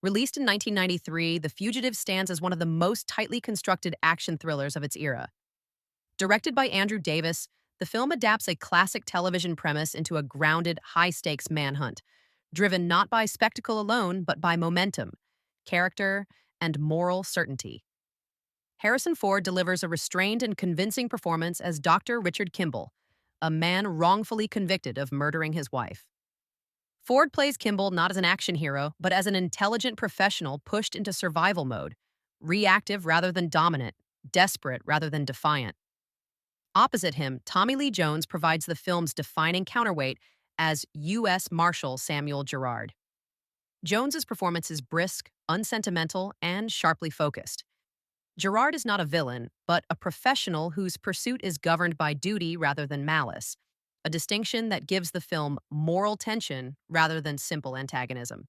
Released in 1993, The Fugitive stands as one of the most tightly constructed action thrillers of its era. Directed by Andrew Davis, the film adapts a classic television premise into a grounded, high-stakes manhunt, driven not by spectacle alone, but by momentum, character, and moral certainty. Harrison Ford delivers a restrained and convincing performance as Dr. Richard Kimble, a man wrongfully convicted of murdering his wife. Ford plays Kimble not as an action hero, but as an intelligent professional pushed into survival mode, reactive rather than dominant, desperate rather than defiant. Opposite him, Tommy Lee Jones provides the film's defining counterweight as U.S. Marshal Samuel Gerard. Jones's performance is brisk, unsentimental, and sharply focused. Gerard is not a villain, but a professional whose pursuit is governed by duty rather than malice, a distinction that gives the film moral tension rather than simple antagonism.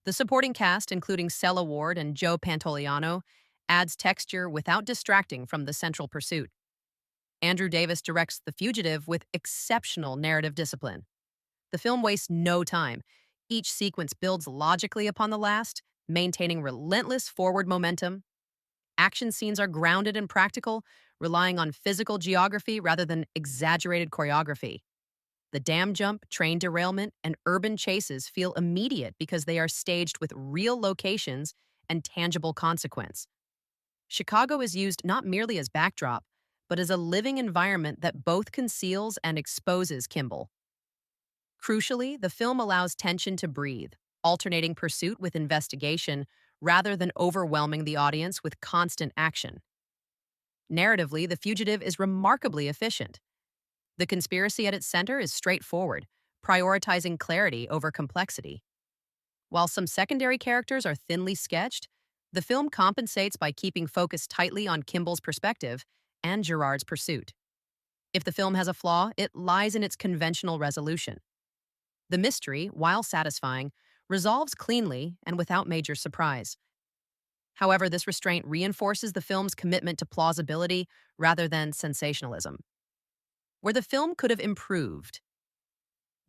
The supporting cast, including Sela Ward and Joe Pantoliano, adds texture without distracting from the central pursuit. Andrew Davis directs The Fugitive with exceptional narrative discipline. The film wastes no time. Each sequence builds logically upon the last, maintaining relentless forward momentum. Action scenes are grounded and practical, relying on physical geography rather than exaggerated choreography. The dam jump, train derailment, and urban chases feel immediate because they are staged with real locations and tangible consequence. Chicago is used not merely as backdrop, but as a living environment that both conceals and exposes Kimble. Crucially, the film allows tension to breathe, alternating pursuit with investigation rather than overwhelming the audience with constant action. Narratively, The Fugitive is remarkably efficient. The conspiracy at its center is straightforward, prioritizing clarity over complexity. While some secondary characters are thinly sketched, the film compensates by keeping focus tightly on Kimble's perspective and Gerard's pursuit. If the film has a flaw, it lies in its conventional resolution. The mystery, while satisfying, resolves cleanly and without major surprise. However, this restraint reinforces the film's commitment to plausibility rather than sensationalism. Where the film could have improved,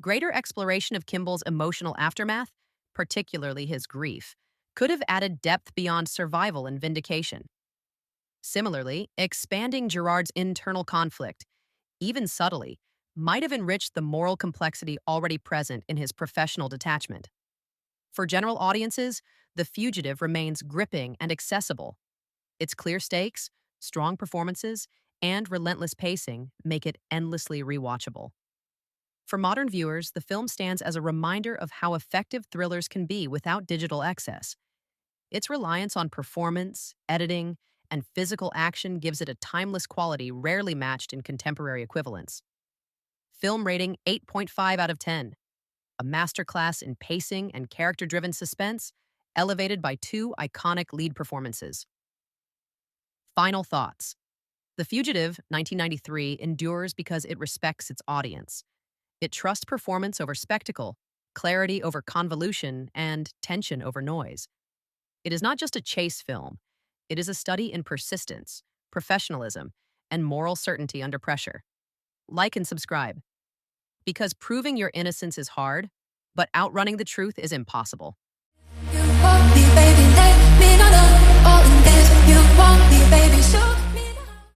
greater exploration of Kimble's emotional aftermath, particularly his grief, could have added depth beyond survival and vindication. Similarly, expanding Gerard's internal conflict, even subtly, might have enriched the moral complexity already present in his professional detachment. For general audiences, The Fugitive remains gripping and accessible. Its clear stakes, strong performances, and relentless pacing make it endlessly rewatchable. For modern viewers, the film stands as a reminder of how effective thrillers can be without digital excess. Its reliance on performance, editing, and physical action gives it a timeless quality rarely matched in contemporary equivalents. Film rating 8.5 out of 10. A masterclass in pacing and character-driven suspense, elevated by two iconic lead performances. Final thoughts. The Fugitive, 1993, endures because it respects its audience. It trusts performance over spectacle, clarity over convolution, and tension over noise. It is not just a chase film. It is a study in persistence, professionalism, and moral certainty under pressure. Like and subscribe. Because proving your innocence is hard, but outrunning the truth is impossible. You want me, baby, let me know all in this. You want me, baby, show